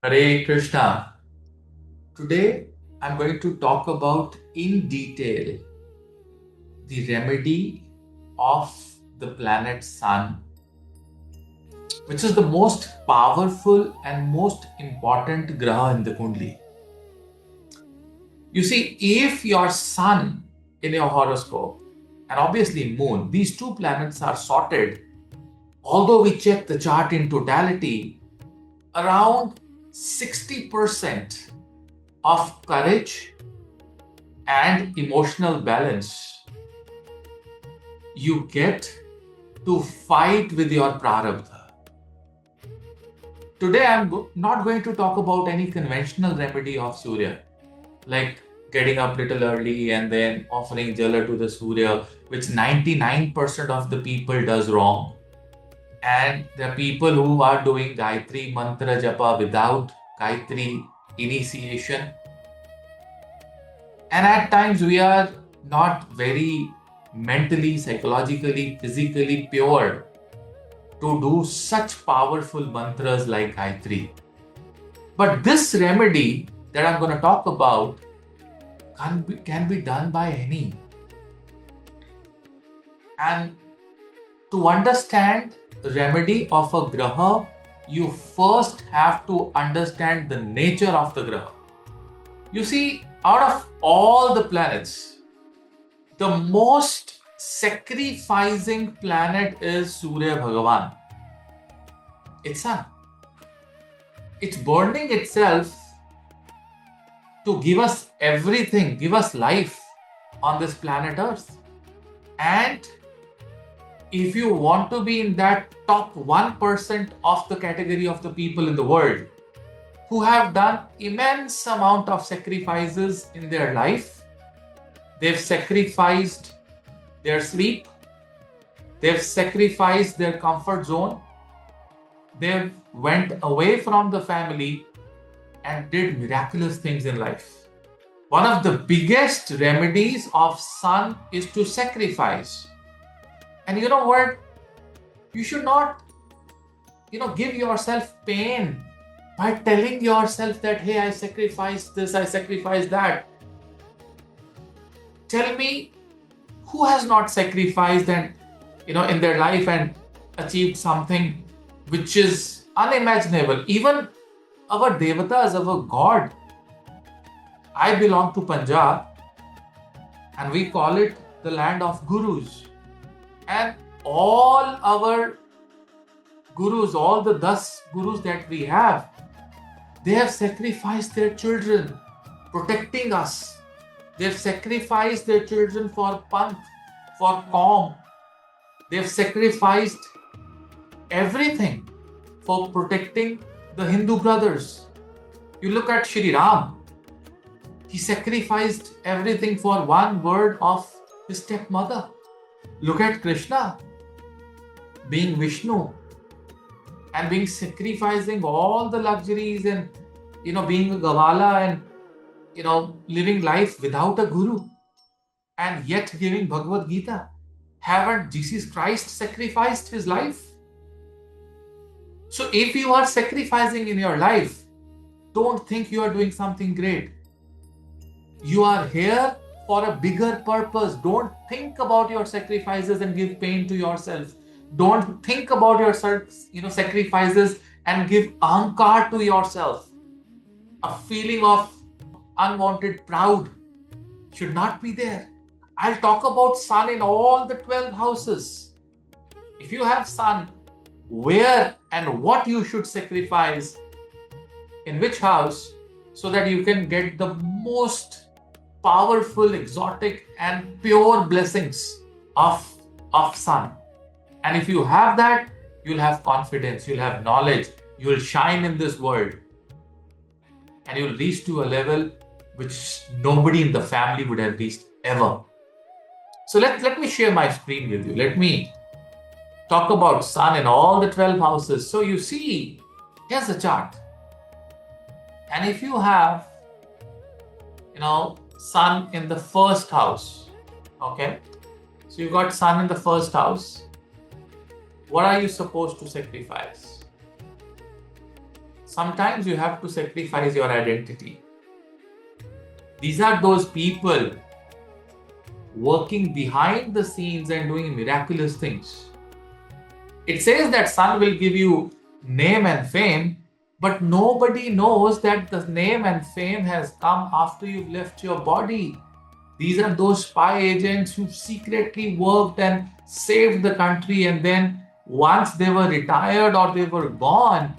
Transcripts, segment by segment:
Hare Krishna. Today I'm going to talk about in detail the remedy of the planet Sun, which is the most powerful and most important graha in the Kundli. You see, if your Sun in your horoscope and obviously Moon, these two planets are sorted, although we check the chart in totality, around 60% of courage and emotional balance you get to fight with your prarabdha. Today I'm not going to talk about any conventional remedy of Surya, like getting up little early and then offering jala to the Surya, which 99% of the people does wrong. And there are people who are doing Gayatri Mantra Japa without Gayatri initiation. And at times we are not very mentally, psychologically, physically pure to do such powerful mantras like Gayatri. But this remedy that I'm going to talk about can be done by any. And to understand the remedy of a graha, you first have to understand the nature of the graha. You see, out of all the planets, the most sacrificing planet is Surya Bhagavan. It's sun. It's burning itself to give us everything, give us life on this planet Earth. And if you want to be in that top 1% of the category of the people in the world who have done immense amount of sacrifices in their life, they've sacrificed their sleep, they've sacrificed their comfort zone, they've went away from the family and did miraculous things in life. One of the biggest remedies of sun is to sacrifice. And you know what? You should not, give yourself pain by telling yourself that, hey, I sacrificed this, I sacrificed that. Tell me, who has not sacrificed and, in their life and achieved something which is unimaginable? Even our devatas, our God. I belong to Punjab and we call it the land of gurus. And all our gurus, all the 10 gurus that we have, they have sacrificed their children, protecting us. They've sacrificed their children for Panth, for Qaum. They've sacrificed everything for protecting the Hindu brothers. You look at Shri Ram. He sacrificed everything for one word of his stepmother. Look at Krishna, being Vishnu and being sacrificing all the luxuries and, being a Gavala and, living life without a guru and yet giving Bhagavad Gita. Haven't Jesus Christ sacrificed his life? So if you are sacrificing in your life, don't think you are doing something great. You are here for a bigger purpose. Don't think about your sacrifices and give pain to yourself. Don't think about your sacrifices and give ahankar to yourself. A feeling of unwanted proud should not be there. I'll talk about sun in all the 12 houses. If you have sun, where and what you should sacrifice in which house, so that you can get the most powerful, exotic and pure blessings of sun. And if you have that, you'll have confidence, you'll have knowledge, you'll shine in this world, and you'll reach to a level which nobody in the family would have reached ever. So let me share my screen with you. Let me talk about sun in all the 12 houses. So you see, here's the chart. And if you have, sun in the first house, okay? So you got sun in the first house. What are you supposed to sacrifice? sometimes you have to sacrifice your identity. These are those people working behind the scenes and doing miraculous things. It says that sun will give you name and fame, but nobody knows that the name and fame has come after you've left your body. These are those spy agents who secretly worked and saved the country, and then once they were retired or they were gone,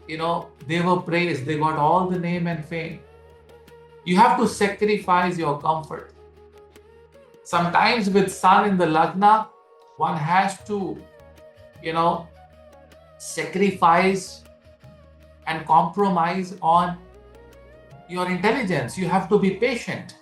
they were praised. They got all the name and fame. You have to sacrifice your comfort. Sometimes with sun in the Lagna, one has to, sacrifice and compromise on your intelligence. You have to be patient.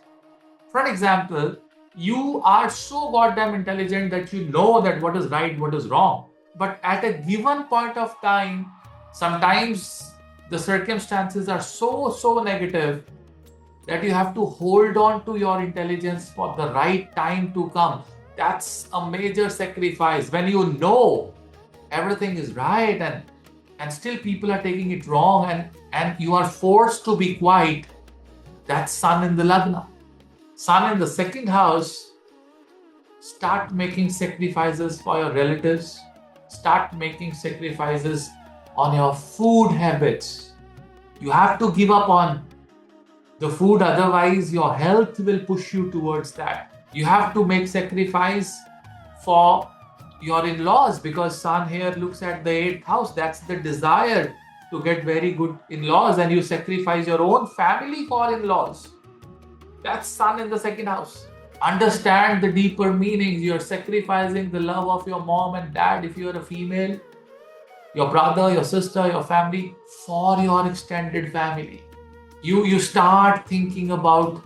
For example, you are so goddamn intelligent that you know that what is right, what is wrong. But at a given point of time, sometimes the circumstances are so negative that you have to hold on to your intelligence for the right time to come. That's a major sacrifice. When you know everything is right and still people are taking it wrong and you are forced to be quiet, that's sun in the Lagna. Sun in the second house, start making sacrifices for your relatives. Start making sacrifices on your food habits. You have to give up on the food, otherwise your health will push you towards that. You have to make sacrifice for your in-laws, because sun here looks at the 8th house. That's the desire to get very good in-laws, and you sacrifice your own family for in-laws. That's sun in the second house. Understand the deeper meanings. You're sacrificing the love of your mom and dad if you're a female, your brother, your sister, your family, for your extended family. You start thinking about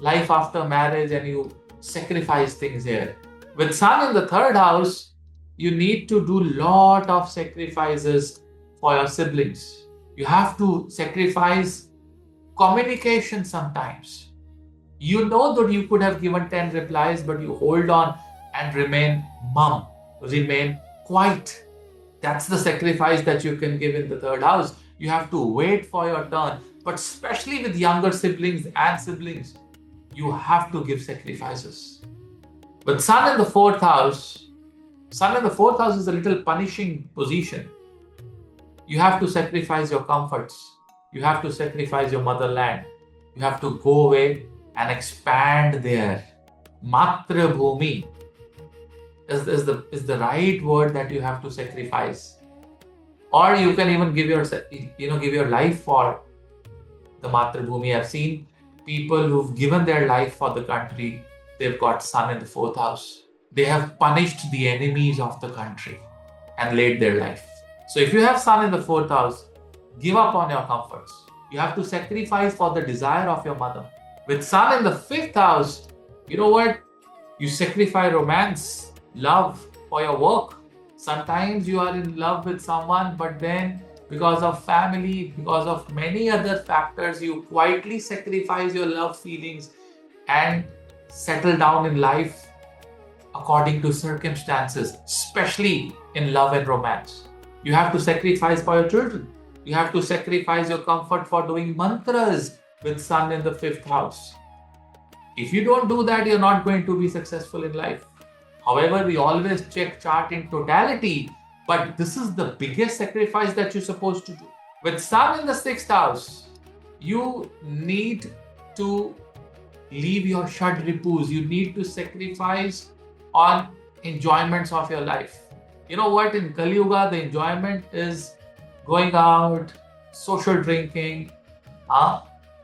life after marriage and you sacrifice things here. With sun in the 3rd house, you need to do lot of sacrifices for your siblings. You have to sacrifice communication sometimes. You know that you could have given 10 replies, but you hold on and remain mum, remain quiet. That's the sacrifice that you can give in the 3rd house. You have to wait for your turn. But especially with younger siblings and siblings, you have to give sacrifices. But sun in the 4th house, is a little punishing position. You have to sacrifice your comforts. You have to sacrifice your motherland. You have to go away and expand there. Matra bhumi is the right word that you have to sacrifice. Or you can even give your life for the Matra bhumi. I've seen people who've given their life for the country. They've got sun in the 4th house. They have punished the enemies of the country and laid their life. So if you have sun in the 4th house, give up on your comforts. You have to sacrifice for the desire of your mother. With sun in the 5th house, you know what? You sacrifice romance, love for your work. Sometimes you are in love with someone, but then because of family, because of many other factors, you quietly sacrifice your love feelings and settle down in life according to circumstances, especially in love and romance. You have to sacrifice for your children. You have to sacrifice your comfort for doing mantras with sun in the 5th house. If you don't do that, you're not going to be successful in life. However, we always check chart in totality, but this is the biggest sacrifice that you're supposed to do. With sun in the 6th house, you need to leave your shadripus. You need to sacrifice on enjoyments of your life. You know what? In Kali Yuga, the enjoyment is going out, social drinking,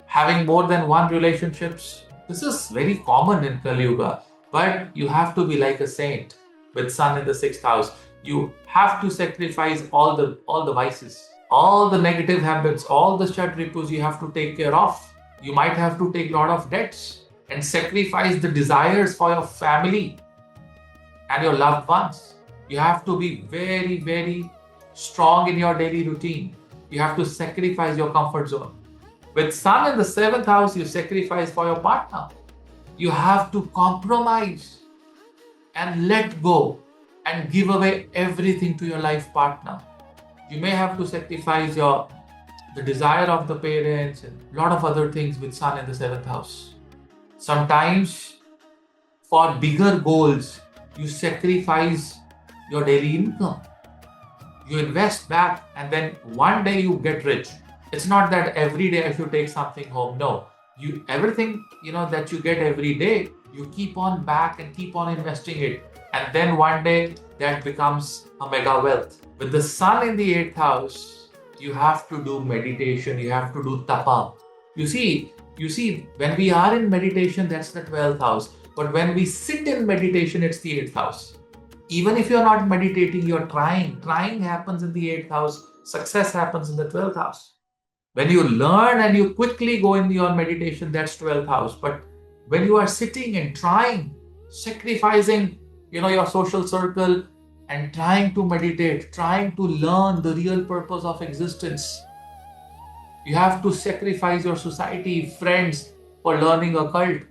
having more than one relationships. This is very common in Kali Yuga, but you have to be like a saint with sun in the 6th house. You have to sacrifice all the vices, all the negative habits, all the shadripus you have to take care of. You might have to take a lot of debts and sacrifice the desires for your family and your loved ones. You have to be very, very strong in your daily routine. You have to sacrifice your comfort zone. With sun in the 7th house, you sacrifice for your partner. You have to compromise and let go and give away everything to your life partner. You may have to sacrifice the desire of the parents and a lot of other things with Sun in the seventh house. Sometimes for bigger goals, you sacrifice your daily income. You invest back and then one day you get rich. It's not that every day I should take something home. No. Everything that you get every day, you keep on back and keep on investing it. And then one day that becomes a mega wealth. With the Sun in the eighth house, you have to do meditation, you have to do tapa. You see, when we are in meditation, that's the 12th house. But when we sit in meditation, it's the 8th house. Even if you're not meditating, you're trying. Trying happens in the 8th house. Success happens in the 12th house. When you learn and you quickly go in your meditation, that's 12th house. But when you are sitting and trying, sacrificing, your social circle and trying to meditate, trying to learn the real purpose of existence, you have to sacrifice your society, friends, for learning occult,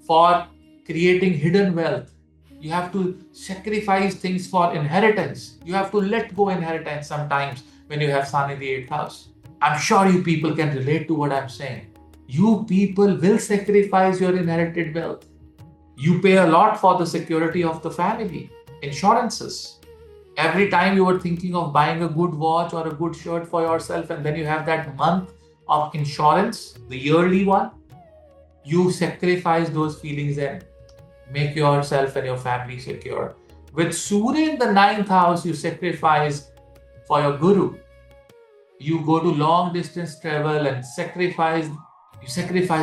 for creating hidden wealth. You have to sacrifice things for inheritance. You have to let go inheritance sometimes when you have Sun in the 8th house. I'm sure you people can relate to what I'm saying. You people will sacrifice your inherited wealth. You pay a lot for the security of the family, insurances. Every time you were thinking of buying a good watch or a good shirt for yourself, and then you have that month of insurance, the yearly one, you sacrifice those feelings and make yourself and your family secure. With Surya in the 9th house, you sacrifice for your guru. You go to long distance travel and sacrifice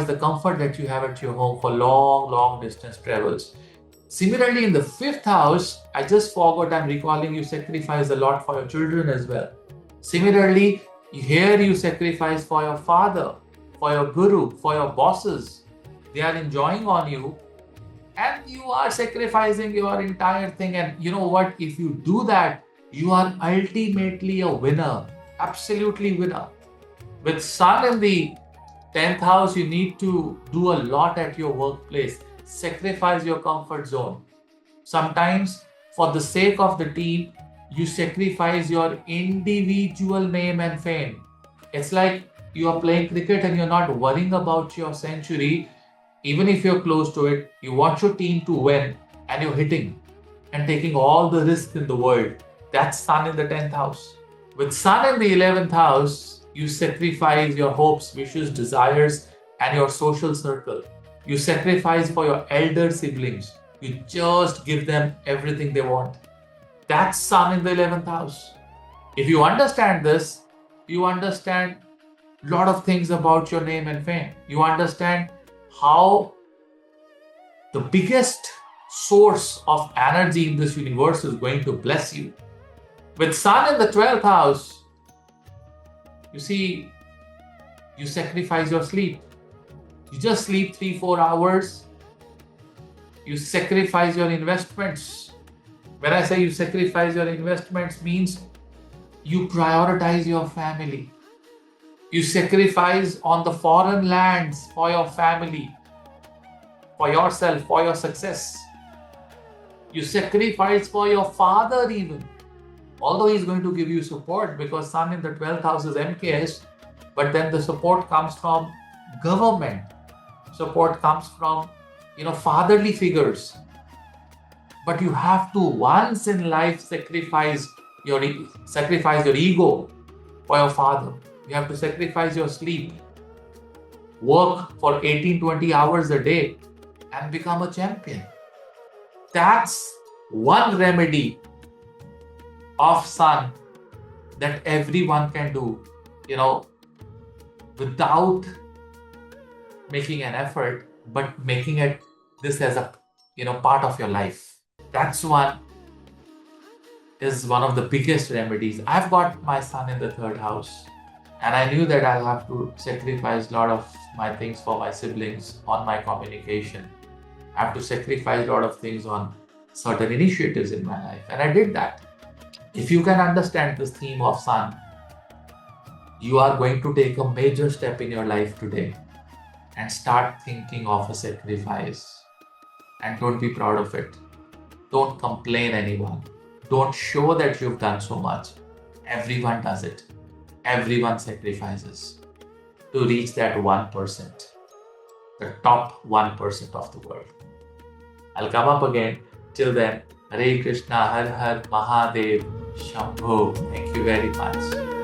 the comfort that you have at your home for long distance travels. Similarly, in the 5th house, I just forgot, I'm recalling, you sacrifice a lot for your children as well. Similarly, here you sacrifice for your father, for your guru, for your bosses. They are enjoying on you and you are sacrificing your entire thing. And you know what? If you do that, you are ultimately a winner, absolutely winner. With Sun in the 10th house, you need to do a lot at your workplace. Sacrifice your comfort zone. Sometimes, for the sake of the team, you sacrifice your individual name and fame. It's like you are playing cricket and you're not worrying about your century. Even if you're close to it, you want your team to win and you're hitting and taking all the risk in the world. That's Sun in the 10th house. With Sun in the 11th house, you sacrifice your hopes, wishes, desires, and your social circle. You sacrifice for your elder siblings. You just give them everything they want. That's Sun in the 11th house. If you understand this, you understand a lot of things about your name and fame. You understand how the biggest source of energy in this universe is going to bless you. With Sun in the 12th house, you see, you sacrifice your sleep. You just sleep 3-4 hours. You sacrifice your investments. When I say you sacrifice your investments, means you prioritize your family. You sacrifice on the foreign lands for your family, for yourself, for your success. You sacrifice for your father even. Although he's going to give you support because Sun in the 12th house is MKS, but then the support comes from government. Support comes from, fatherly figures. But you have to once in life sacrifice your ego for your father. You have to sacrifice your sleep. Work for 18-20 hours a day and become a champion. That's one remedy of Sun that everyone can do, without making an effort, but making it this as a part of your life. That's one of the biggest remedies. I've got my Sun in the 3rd house, and I knew that I'll have to sacrifice a lot of my things for my siblings on my communication. I have to sacrifice a lot of things on certain initiatives in my life, and I did that. If you can understand this theme of Sun, you are going to take a major step in your life today and start thinking of a sacrifice. And don't be proud of it. Don't complain anyone. Don't show that you've done so much. Everyone does it. Everyone sacrifices to reach that 1%, the top 1% of the world. I'll come up again. Till then, Hare Krishna, Har Har Mahadev, Shambho. Thank you very much.